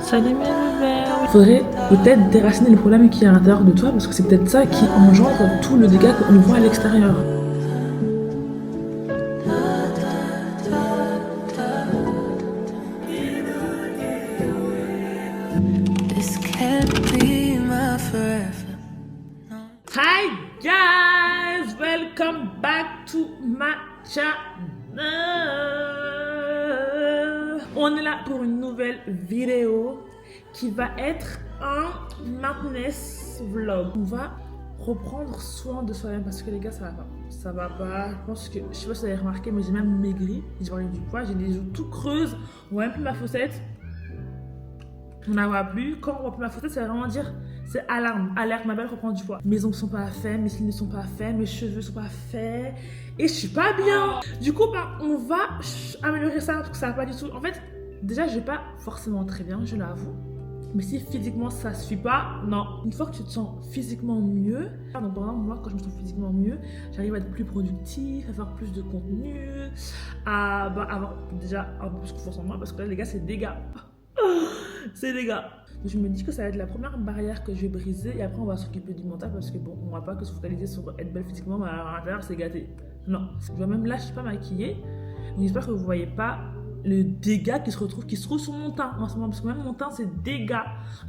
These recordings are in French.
Salut mes bébés. Faudrait peut-être déraciner le problème qui est à l'intérieur de toi parce que c'est peut-être ça qui engendre tout le dégât qu'on voit à l'extérieur. This can't be my forever. Hi guys, welcome back to my channel. On est là pour une nouvelle vidéo qui va être un madness vlog. On va reprendre soin de soi-même parce que les gars, ça va pas. Ça va pas. Je pense que, je sais pas si vous avez remarqué, mais j'ai même maigri. J'ai pris du poids, j'ai les joues tout creuses. On voit même plus ma fossette. On n'en voit plus. Quand on voit plus ma fossette, ça veut vraiment dire c'est alarme, alerte, ma belle reprend du poids. Mes ongles sont pas faits, mes cils ne sont pas faits, mes cheveux sont pas faits et je suis pas bien. Du coup, on va améliorer ça parce que ça va pas du tout. En fait, déjà, je vais pas forcément très bien, je l'avoue. Mais si physiquement ça suffit pas, non. Une fois que tu te sens physiquement mieux, donc par exemple, moi quand je me sens physiquement mieux, j'arrive à être plus productif, à faire plus de contenu, à avoir déjà un peu plus confiance en moi parce que là, les gars, c'est des gars. C'est des gars. Je me dis que ça va être la première barrière que je vais briser et après on va s'occuper du mental parce que bon, on va pas que se focaliser sur être belle physiquement, mais à l'intérieur c'est gâté. Non, je vois même là je suis pas maquillée, donc j'espère que vous voyez pas le dégât qui se retrouve sur mon teint en ce moment parce que même mon teint c'est dégâts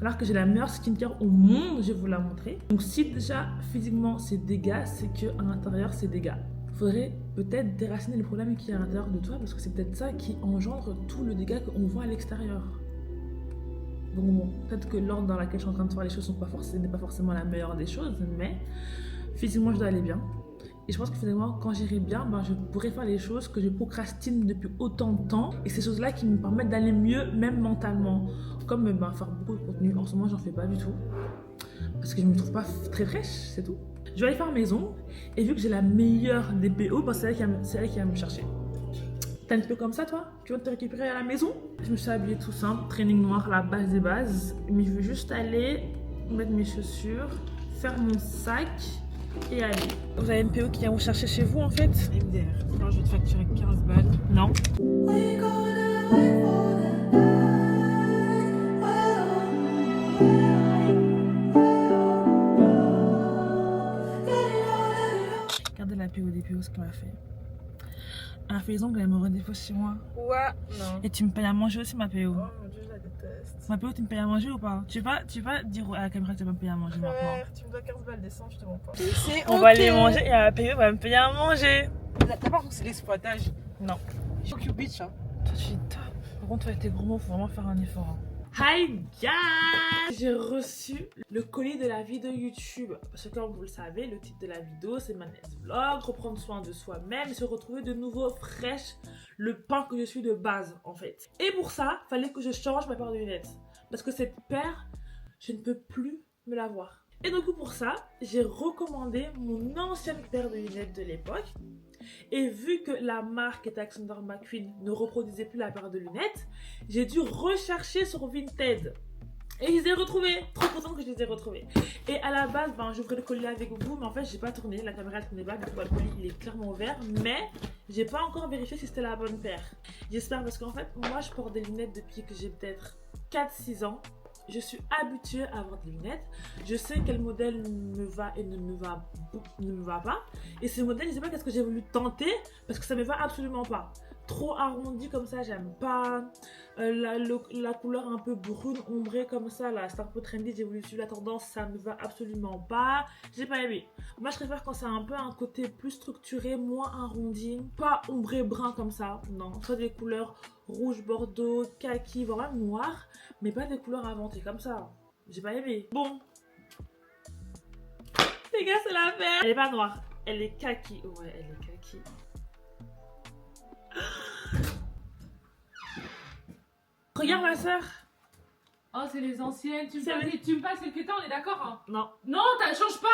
alors que j'ai la meilleure skincare au monde, je vais vous la montrer. Donc si déjà physiquement c'est dégâts, c'est que à l'intérieur c'est dégâts. Faudrait peut-être déraciner le problème qui est à l'intérieur de toi parce que c'est peut-être ça qui engendre tout le dégât qu'on voit à l'extérieur. Donc bon, peut-être que l'ordre dans lequel je suis en train de faire les choses n'est pas forcément la meilleure des choses, mais physiquement je dois aller bien. Et je pense que finalement, quand j'irai bien, je pourrai faire les choses que je procrastine depuis autant de temps. Et ces choses-là qui me permettent d'aller mieux, même mentalement. Comme faire beaucoup de contenu. En ce moment, j'en fais pas du tout. Parce que je me trouve pas très fraîche, c'est tout. Je vais aller faire mes ongles. Et vu que j'ai la meilleure des PO, c'est elle qui va me chercher. T'es un petit peu comme ça, toi? Tu vas te récupérer à la maison? Je me suis habillée tout simple, training noir, la base des bases. Mais je veux juste aller mettre mes chaussures, faire mon sac et aller. Vous avez une PO qui vient vous chercher chez vous, en fait? MDR. Alors, je vais te facturer 15 balles. Non. Regardez la PO des PO, ce qu'elle m'a fait. Elle a fait les ongles, elle me redépose chez moi. Ouais, non. Et tu me payes à manger aussi, ma PO. Oh mon dieu, je la déteste. Ma PO, tu me payes à manger ou pas? Tu vas dire à la caméra que tu vas me payer à manger maintenant. Frère, tu me dois 15 balles, descends, je te mens pas. On va aller manger et la PO va me payer à manger. Là, par contre, c'est l'exploitage. Non. Fuck you, bitch. Hein. Toi, tu es top. Par contre, toi, avec tes gros mots, faut vraiment faire un effort. Hein. Hi guys! J'ai reçu le colis de la vidéo YouTube. Parce que comme vous le savez, le titre de la vidéo, c'est Madness Vlog, reprendre soin de soi-même, se retrouver de nouveau fraîche, le pain que je suis de base en fait. Et pour ça, fallait que je change ma paire de lunettes. Parce que cette paire, je ne peux plus me la voir. Et donc pour ça, j'ai recommandé mon ancienne paire de lunettes de l'époque. Et vu que la marque Alexander McQueen ne reproduisait plus la paire de lunettes, j'ai dû rechercher sur Vinted. Et je les ai retrouvés. Trop contente que je les ai retrouvés. Et à la base, j'ouvrais le colis avec vous, mais en fait, j'ai pas tourné. La caméra ne tournait pas. Du coup, le colis, il est clairement ouvert. Mais j'ai pas encore vérifié si c'était la bonne paire. J'espère parce qu'en fait, moi, je porte des lunettes depuis que j'ai peut-être 4-6 ans. Je suis habituée à avoir des lunettes. Je sais quel modèle me va et ne me va pas. Et ce modèle, je sais pas qu'est-ce que j'ai voulu tenter parce que ça me va absolument pas. Trop arrondi comme ça, j'aime pas. La couleur un peu brune, ombrée comme ça, là, c'est un peu trendy. J'ai voulu suivre la tendance, ça me va absolument pas. J'ai pas aimé. Moi, je préfère quand c'est un peu un côté plus structuré, moins arrondi. Pas ombré brun comme ça. Non, soit des couleurs rouge, bordeaux, kaki, voire même noir. Mais pas des couleurs inventées comme ça. J'ai pas aimé. Bon. Les gars, c'est la paire. Elle est pas noire. Elle est kaki. Ouais, elle est kaki. Regarde ma soeur. Oh, c'est les anciennes. Tu me passes celle que t'as, on est d'accord hein? Non. Non, change pas.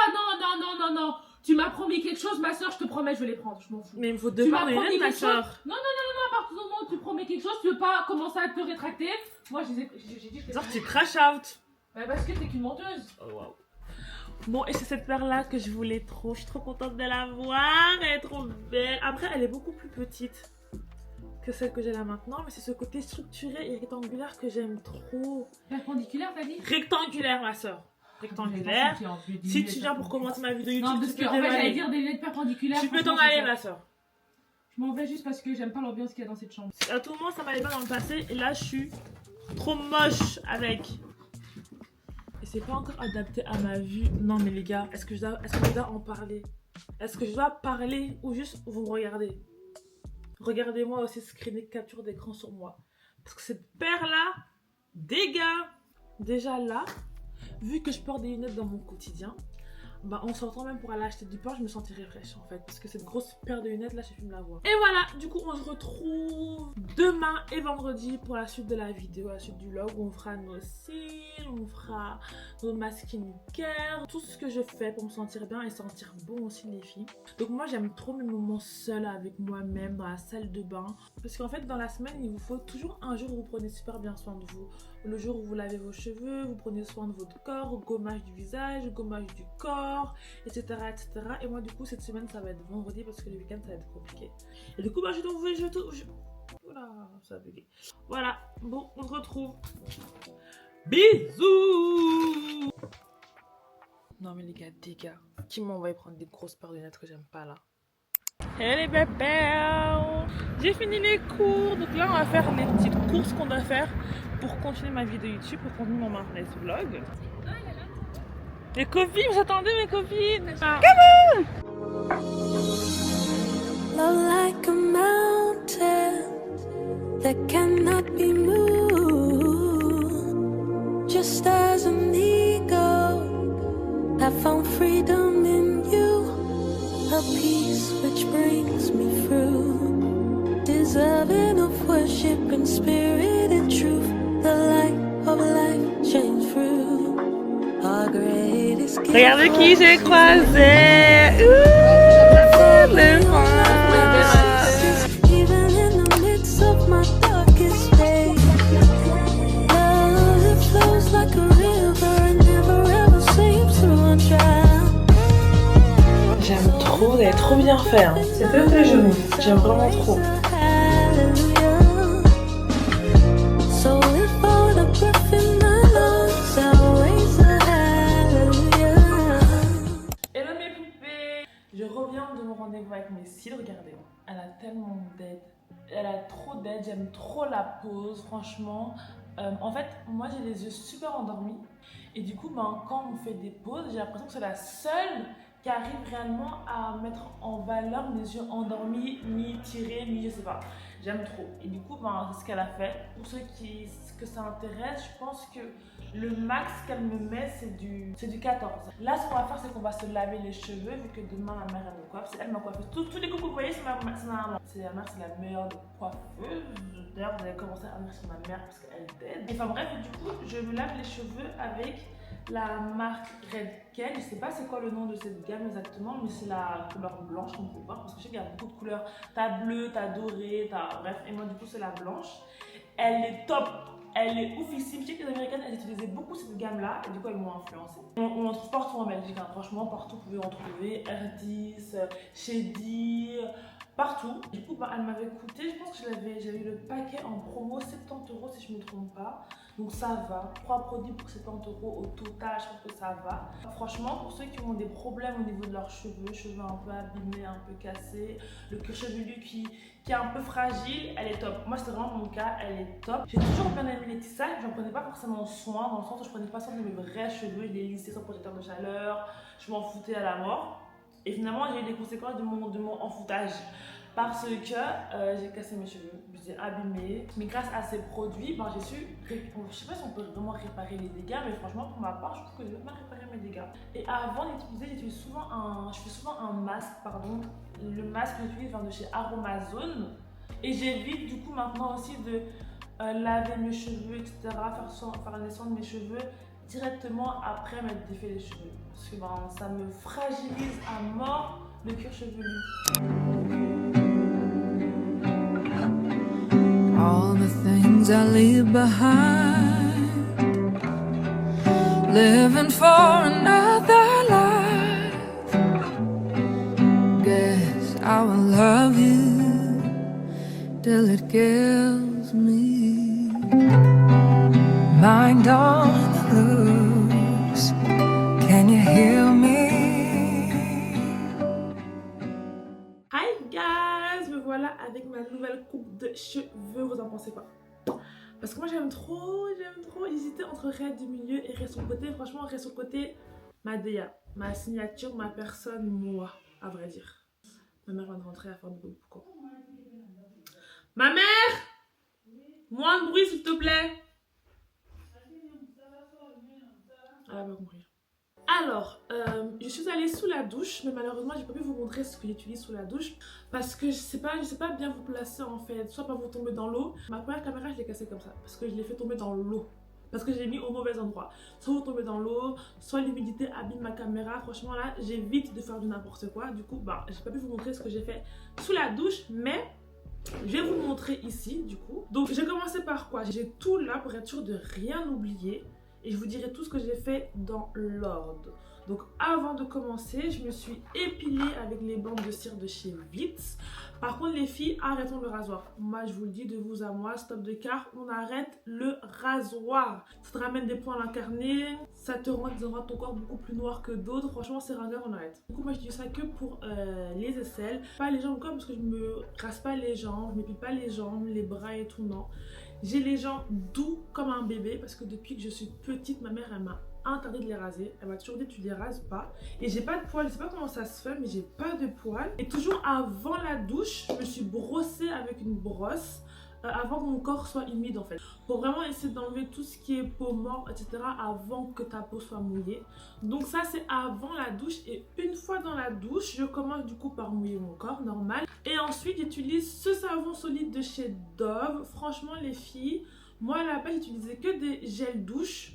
Non. Tu m'as promis quelque chose, ma soeur, je te promets, je vais les prendre. Je m'en fous. Mais il me faut deux paires de lunettes, ma soeur. Non. À partir du moment où tu promets quelque chose, tu veux pas commencer à te rétracter. Moi, j'ai dit que Genre, tu crash out. Bah, parce que t'es qu'une menteuse. Oh, wow. Bon, et c'est cette paire-là que je voulais trop. Je suis trop contente de la voir. Elle est trop belle. Après, elle est beaucoup plus petite que celle que j'ai là maintenant. Mais c'est ce côté structuré et rectangulaire que j'aime trop. perpendiculaire, t'as dit? Rectangulaire, ma soeur. Rectangulaire. Si tu viens pour commenter ma vidéo YouTube, Non, parce tu peux qu'en fait, t'en j'allais aller. dire des lunettes perpendiculaires. Tu peux t'en franchement, aller, je- ma soeur. Je m'en vais juste parce que j'aime pas l'ambiance qu'il y a dans cette chambre. À tout moment, ça m'allait pas dans le passé. Et là, je suis trop moche avec. Et c'est pas encore adapté à ma vue. Non, mais les gars, est-ce que je dois en parler? Est-ce que je dois parler ou juste vous me regardez? Regardez-moi aussi, screener capture d'écran sur moi. Parce que cette paire-là, dégâts. Déjà là, vu que je porte des lunettes dans mon quotidien, bah en sortant même pour aller acheter du pain, je me sentirais fraîche en fait. Parce que cette grosse paire de lunettes là, j'ai pu me la voir. Et voilà, du coup on se retrouve demain et vendredi pour la suite de la vidéo, la suite du vlog où on fera nos cils, on fera nos skincare, tout ce que je fais pour me sentir bien et sentir bon aussi les filles. Donc moi j'aime trop mes moments seuls avec moi-même dans la salle de bain. Parce qu'en fait dans la semaine il vous faut toujours un jour où vous prenez super bien soin de vous. Le jour où vous lavez vos cheveux, vous prenez soin de votre corps, gommage du visage, gommage du corps, etc., etc. Et moi du coup cette semaine ça va être vendredi parce que le week-end ça va être compliqué. Et du coup bah Oula, ça a bugué. Voilà, bon on se retrouve. Bisous. Non mais les gars, dégâts. Qui m'a envoyé prendre des grosses paires de lunettes que j'aime pas là? Hey les bébés, j'ai fini les cours, donc là on va faire les petites courses qu'on doit faire pour continuer ma vidéo YouTube, pour continuer mon Marnaise vlog. Les copines, vous attendez mes copines? Ah. Love like a mountain that cannot be moved. Just as an eagle, I found freedom in you. A peace which brings me through. Deserving of worship in spirit and truth. The light of life shines through. Our greatest gift. Regardez qui j'ai croisé. Le Even in the midst of my darkest days, love that flows like a river and never ever seems to run dry. J'aime trop, vous avez trop bien fait. Hein. C'est fait les genoux. J'aime vraiment trop. Hallelujah. So if all the breath in my lungs, I'll raise a hallelujah. Hello mes poupées. Je reviens de mon rendez-vous avec mes cils. Regardez, elle a tellement d'aide. Elle a trop d'aide. J'aime trop la pose, franchement. En fait, moi j'ai les yeux super endormis. Et du coup, quand on fait des poses, j'ai l'impression que c'est la seule qui arrive réellement à mettre en valeur mes yeux endormis, mi-tirés, mi-je sais pas. J'aime trop. Et du coup, c'est ce qu'elle a fait. Pour ceux que ça intéresse, je pense que le max qu'elle me met, c'est du 14. Là, ce qu'on va faire, c'est qu'on va se laver les cheveux, vu que demain, ma mère, elle me coiffe. C'est elle m'a coiffé. Tous les coups que vous voyez, c'est ma mère. C'est la mère, c'est la meilleure des coiffeuses. D'ailleurs, vous allez commencer à remercier ma mère parce qu'elle t'aide. Enfin bref, du coup, je me lave les cheveux avec la marque Redken. Je sais pas c'est quoi le nom de cette gamme exactement, mais c'est la couleur blanche qu'on peut voir parce que je sais qu'il y a beaucoup de couleurs. T'as bleu, t'as doré, t'as bref. Et moi du coup c'est la blanche. Elle est top, elle est oufissime. Je sais que les Américaines elles utilisaient beaucoup cette gamme là et du coup elles m'ont influencé. On en trouve partout en Belgique, hein. Franchement partout vous pouvez en trouver. R10, Shady, partout. Du coup elle m'avait coûté, je pense que j'avais eu le paquet en promo 70 € si je me trompe pas. Donc ça va, 3 produits pour 70 € au total, je pense que ça va. Franchement, pour ceux qui ont des problèmes au niveau de leurs cheveux un peu abîmés, un peu cassés, le cuir chevelu qui est un peu fragile, elle est top. Moi, c'est vraiment mon cas, elle est top. J'ai toujours bien aimé les tissages, j'en prenais pas forcément soin, dans le sens où je prenais pas soin de mes vrais cheveux, je les lissais sans protecteur de chaleur, je m'en foutais à la mort. Et finalement, j'ai eu des conséquences de mon enfoutage. Parce que j'ai cassé mes cheveux, je les ai abîmés. Mais grâce à ces produits, j'ai su, je sais pas si on peut vraiment réparer les dégâts, mais franchement pour ma part, je trouve que j'ai bien réparé mes dégâts. Et avant d'utiliser, je fais souvent un masque, Le masque que j'utilise vient de chez Aromazone. Et j'évite du coup maintenant aussi de laver mes cheveux, etc. Faire les soins de mes cheveux directement après m'être défait les cheveux. Parce que ça me fragilise à mort le cuir chevelu. All the things I leave behind, living for another life. Guess I will love you till it kills me. mind on the loose. Can you hear me? Hi guys, me voilà avec ma nouvelle coupe de cheveux, vous en pensez quoi? Parce que moi j'aime trop hésiter entre raid du milieu et raid sur le côté. Franchement, raid sur le côté, ma DA, ma signature, ma personne, moi, à vrai dire. Ma mère va rentrer à faire du bruit, pourquoi? Ma mère! Moins de bruit s'il te plaît! Elle a pas compris. Alors, je suis allée sous la douche, mais malheureusement, j'ai pas pu vous montrer ce que j'utilise sous la douche parce que je sais pas bien vous placer en fait, soit pas vous tomber dans l'eau. Ma première caméra, je l'ai cassée comme ça parce que je l'ai fait tomber dans l'eau. Parce que je l'ai mis au mauvais endroit. Soit vous tombez dans l'eau, soit l'humidité abîme ma caméra. Franchement, là, j'évite de faire du n'importe quoi. Du coup, bah, j'ai pas pu vous montrer ce que j'ai fait sous la douche, mais je vais vous montrer ici, du coup. Donc, j'ai commencé par quoi? J'ai tout là pour être sûr de rien oublier. Et je vous dirai tout ce que j'ai fait dans l'ordre. Donc avant de commencer, je me suis épilée avec les bandes de cire de chez Vitz. Par contre les filles, arrêtons le rasoir. Moi je vous le dis de vous à moi, stop de car, on arrête le rasoir. Ça te ramène des points à l'incarné, ça te rend ton corps beaucoup plus noir que d'autres. Franchement c'est ringard, on arrête. Du coup moi je dis ça que pour les aisselles. Pas les jambes encore parce que je me rase pas les jambes, je m'épile pas les jambes, les bras et tout, non. J'ai les jambes doux comme un bébé parce que depuis que je suis petite, ma mère elle m'a interdit de les raser. Elle m'a toujours dit tu les rases pas. Et j'ai pas de poils, je sais pas comment ça se fait mais j'ai pas de poils. Et toujours avant la douche, je me suis brossée avec une brosse avant que mon corps soit humide en fait. Pour vraiment essayer d'enlever tout ce qui est peau morte, etc. avant que ta peau soit mouillée. Donc ça c'est avant la douche et une fois dans la douche, je commence du coup par mouiller mon corps normal. Et ensuite j'utilise ce savon solide de chez Dove. Franchement les filles, moi là-bas j'utilisais que des gels douche.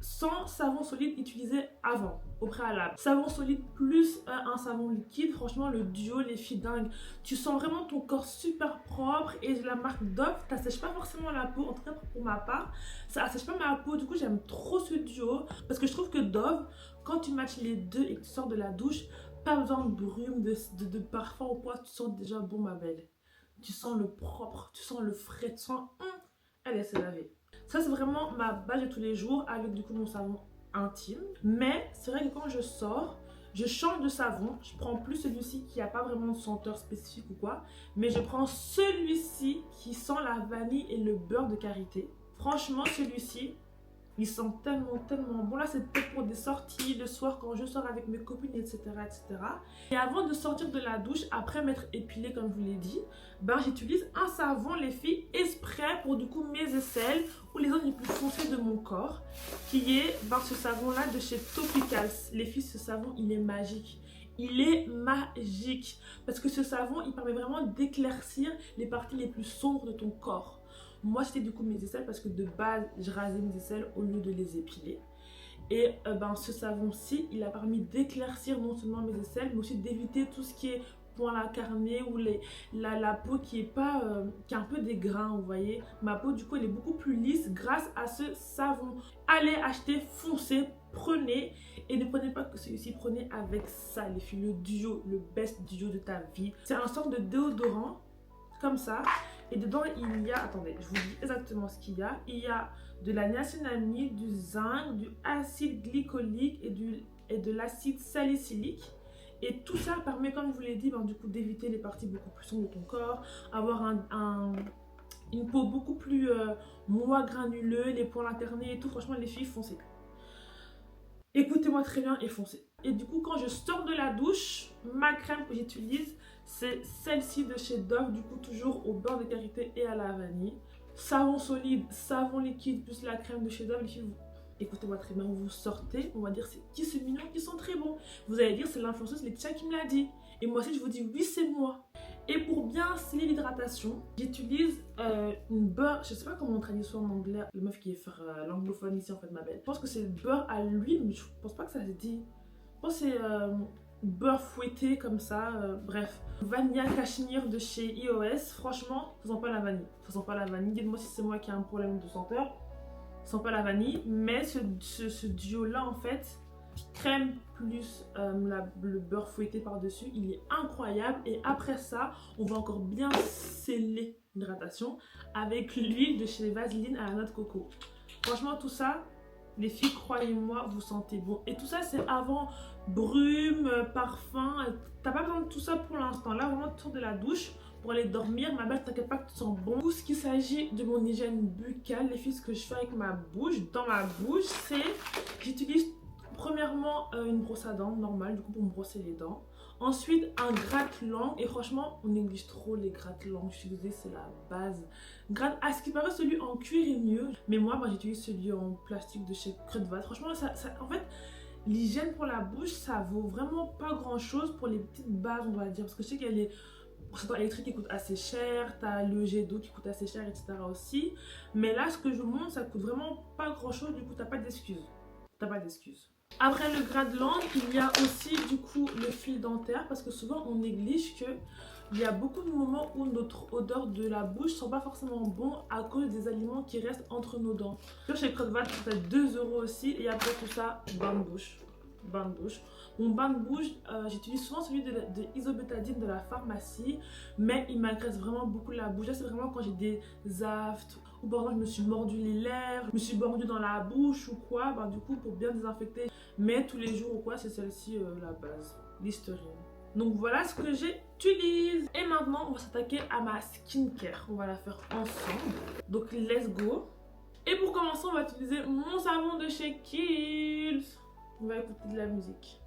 Sans savon solide utilisé avant, au préalable. Savon solide plus un savon liquide, franchement le duo, les filles dingues. Tu sens vraiment ton corps super propre et la marque Dove, t'assèche pas forcément la peau, en tout cas pour ma part, ça assèche pas ma peau, du coup j'aime trop ce duo parce que je trouve que Dove, quand tu matches les deux et que tu sors de la douche, pas besoin de brume, de parfum ou quoi, tu sens déjà bon ma belle. Tu sens le propre, tu sens le frais, tu sens, elle s'est lavée. Ça c'est vraiment ma base de tous les jours avec du coup mon savon intime. Mais c'est vrai que quand je sors, je change de savon. Je prends plus celui-ci qui n'a pas vraiment de senteur spécifique ou quoi. Mais je prends celui-ci qui sent la vanille et le beurre de karité. Franchement celui-ci, il sent tellement bon. Là c'est peut-être pour des sorties le soir quand je sors avec mes copines etc. Et avant de sortir de la douche, après m'être épilée comme je vous l'ai dit, ben j'utilise un savon les filles exprès pour du coup mes aisselles ou les zones les plus foncées de mon corps, qui est ce savon là de chez Topicals. Les filles, ce savon il est magique. Il est magique parce que ce savon il permet vraiment d'éclaircir les parties les plus sombres de ton corps. Moi c'était du coup mes aisselles parce que de base je rasais mes aisselles au lieu de les épiler. Et ce savon-ci il a permis d'éclaircir non seulement mes aisselles mais aussi d'éviter tout ce qui est point à carnet ou la peau qui est pas qui a un peu des grains, vous voyez. Ma peau du coup elle est beaucoup plus lisse grâce à ce savon. Allez acheter, foncez, prenez et ne prenez pas que celui-ci, prenez avec ça les filles, le duo, le best duo de ta vie. C'est un sorte de déodorant comme ça. Et dedans, il y a, attendez, je vous dis exactement ce qu'il y a. Il y a de la niacinamide, du zinc, du acide glycolique et de l'acide salicylique. Et tout ça permet, comme je vous l'ai dit, du coup, d'éviter les parties beaucoup plus sombres de ton corps, avoir une peau beaucoup plus moins granuleuse, les poils alternés et tout. Franchement, les filles, foncez. Écoutez-moi très bien et foncez. Et du coup, quand je sors de la douche, ma crème que j'utilise, c'est celle-ci de chez Dove, du coup toujours au beurre de karité et à la vanille. Savon solide, savon liquide, plus la crème de chez Dove. Les filles, écoutez-moi très bien, vous sortez, on va dire c'est qui ce mignon, qui sont très bons. Vous allez dire c'est l'influenceuse Laetitia qui me l'a dit. Et moi aussi je vous dis oui c'est moi. Et pour bien sceller l'hydratation, j'utilise une beurre, je sais pas comment on traduit ça en anglais, le meuf qui est faire l'anglophone ici en fait ma belle. Je pense que c'est beurre à l'huile, mais je pense pas que ça se dit. Je pense que c'est beurre fouetté comme ça, bref. Vanilla cachemire de chez iOS, franchement, ça sent pas la vanille. Ça sent pas la vanille, dites-moi si c'est moi qui ai un problème de senteur. Ça sent pas la vanille, mais ce duo là en fait, crème plus le beurre fouetté par-dessus, il est incroyable. Et après ça, on va encore bien sceller l'hydratation avec l'huile de chez Vaseline à la noix de coco. Franchement, tout ça, les filles, croyez-moi, vous sentez bon. Et tout ça, c'est avant brume, parfum. T'as pas besoin de tout ça pour l'instant. Là, vraiment, tu sors de la douche pour aller dormir. Ma belle, t'inquiète pas que tu sens bon. Tout ce qu'il s'agit de mon hygiène buccale, les filles, ce que je fais avec ma bouche, dans ma bouche, c'est j'utilise premièrement une brosse à dents normale, du coup, pour me brosser les dents. Ensuite, un gratte-langue. Et franchement, on néglige trop les gratte-langues. Je suis désolée, c'est la base. À ce qui paraît, celui en cuir est mieux. Mais moi, j'utilise celui en plastique de chez Kruidvat. Franchement, en fait, l'hygiène pour la bouche, ça vaut vraiment pas grand-chose pour les petites bases, on va dire. Parce que je sais qu'il y a les brosses électriques qui coûtent assez cher. T'as le jet d'eau qui coûte assez cher, etc. aussi. Mais là, ce que je vous montre, ça coûte vraiment pas grand-chose. Du coup, t'as pas d'excuses. T'as pas d'excuses. Après le gratte-langue, il y a aussi du coup le fil dentaire parce que souvent on néglige que il y a beaucoup de moments où notre odeur de la bouche ne sent pas forcément bon à cause des aliments qui restent entre nos dents. Chez Kruidvat, c'est 2 € aussi et après tout ça, bain de bouche. Bain de bouche. Mon bain de bouche, j'utilise souvent celui de isobétadine de la pharmacie, mais il m'agresse vraiment beaucoup la bouche. Là, c'est vraiment quand j'ai des aftes ou par exemple je me suis mordu les lèvres, je me suis mordu dans la bouche ou quoi, du coup pour bien désinfecter, mais tous les jours ou quoi, c'est celle-ci la base, Listerine. Donc voilà ce que j'utilise. Et maintenant, on va s'attaquer à ma skincare. On va la faire ensemble. Donc let's go. Et pour commencer, on va utiliser mon savon de chez Kiehl's. On va écouter de la musique.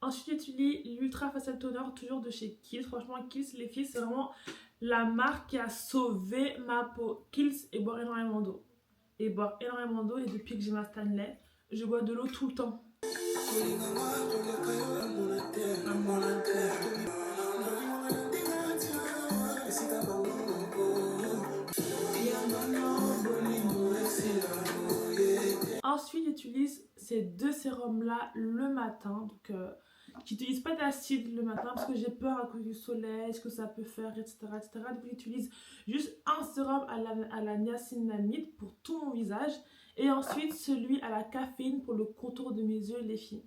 Ensuite, j'utilise l'Ultra Facial Toner, toujours de chez Kiehl's. Franchement, Kiehl's, les filles, c'est vraiment la marque qui a sauvé ma peau. Kiehl's et boire énormément d'eau. Et depuis que j'ai ma Stanley, je bois de l'eau tout le temps. Ensuite, j'utilise ces deux sérums là le matin. Donc, j'utilise pas d'acide le matin parce que j'ai peur à cause du soleil, ce que ça peut faire, etc. etc. Donc, j'utilise juste un sérum à la niacinamide pour tout mon visage. Et ensuite, celui à la caféine pour le contour de mes yeux, les filles.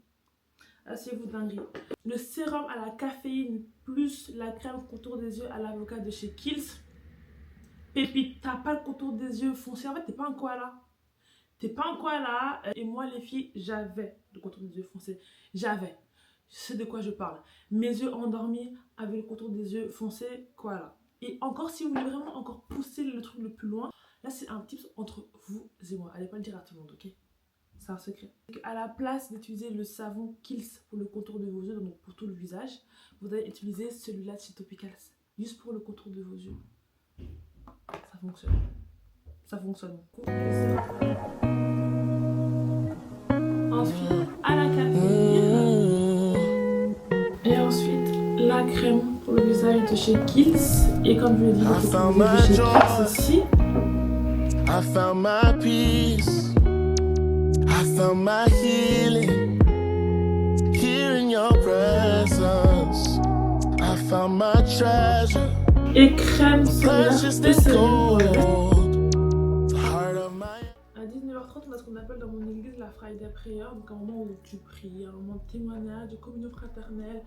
Asseyez-vous dinguerie. Le sérum à la caféine plus la crème contour des yeux à l'avocat de chez Kiehl's. Pépite, t'as pas le contour des yeux foncé. En fait, t'es pas un koala. T'es pas un koala. Et moi, les filles, j'avais le contour des yeux foncé. J'avais. Je sais de quoi je parle. Mes yeux endormis avaient le contour des yeux foncés, koala. Et encore, si vous voulez vraiment encore pousser le truc le plus loin, là, c'est un tips entre vous et moi. Allez pas le dire à tout le monde, ok? C'est un secret. À la place d'utiliser le savon Kiehl's pour le contour de vos yeux, donc pour tout le visage, vous allez utiliser celui-là de chez Topicals, juste pour le contour de vos yeux. Ça fonctionne. Ça fonctionne. Ensuite, à la caféine. Et ensuite, la crème pour le visage de chez Kiehl's. Et comme je l'ai dit, le contour de chez Kiehl's aussi. I found my peace, I found my healing, here in your presence, I found my treasure, et crème solaire spécialement. À 19h30, on a ce qu'on appelle dans mon église la Friday Prayer, donc un moment où tu pries, un moment de témoignage, de communion fraternelle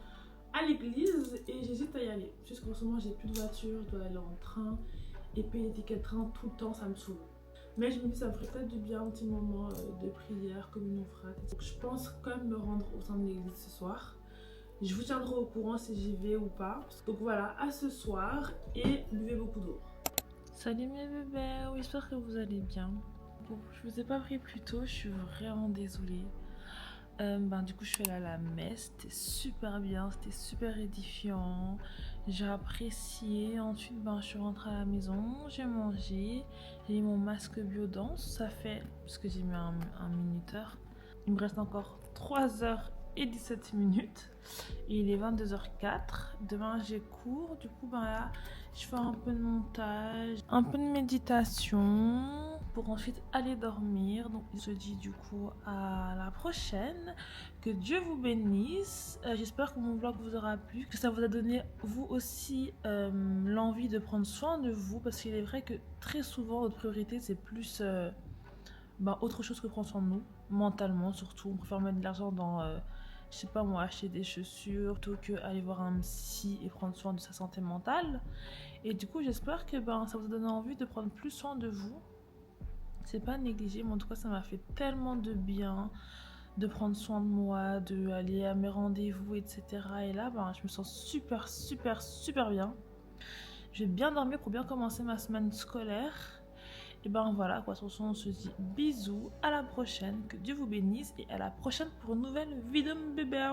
à l'église, et j'hésite à y aller. Juste qu'en ce moment, j'ai plus de voiture, je dois aller en train, et payer les tickets de train tout le temps, ça me saoule. Mais je me dis ça me ferait peut-être du bien, un petit moment de prière, communion frat. Donc je pense quand même me rendre au sein de l'église ce soir. Je vous tiendrai au courant si j'y vais ou pas. Donc voilà, à ce soir et buvez beaucoup d'eau. Salut mes bébés, j'espère que vous allez bien. Bon, je vous ai pas pris plus tôt, je suis vraiment désolée. Du coup je suis allée à la messe, c'était super bien, c'était super édifiant. J'ai apprécié. Ensuite je suis rentrée à la maison, j'ai mangé, j'ai mis mon masque biodance, ça fait, parce que j'ai mis un minuteur, il me reste encore 3 heures 22h17. Il est 22h04. Demain j'ai cours. Du coup, ben là, je fais un peu de montage, un peu de méditation pour ensuite aller dormir. Donc, je dis du coup à la prochaine. Que Dieu vous bénisse. J'espère que mon vlog vous aura plu, que ça vous a donné vous aussi l'envie de prendre soin de vous, parce qu'il est vrai que très souvent notre priorité c'est plus autre chose que prendre soin de nous, mentalement surtout. On préfère mettre de l'argent dans je sais pas moi, acheter des chaussures plutôt que aller voir un psy et prendre soin de sa santé mentale. Et du coup j'espère que ça vous a donné envie de prendre plus soin de vous. C'est pas négligé, mais en tout cas ça m'a fait tellement de bien de prendre soin de moi, de aller à mes rendez-vous, etc. Et là, je me sens super bien. Je vais bien dormir pour bien commencer ma semaine scolaire. Et voilà, quoi, sur ce, on se dit bisous, à la prochaine, que Dieu vous bénisse et à la prochaine pour une nouvelle vidéo bébé.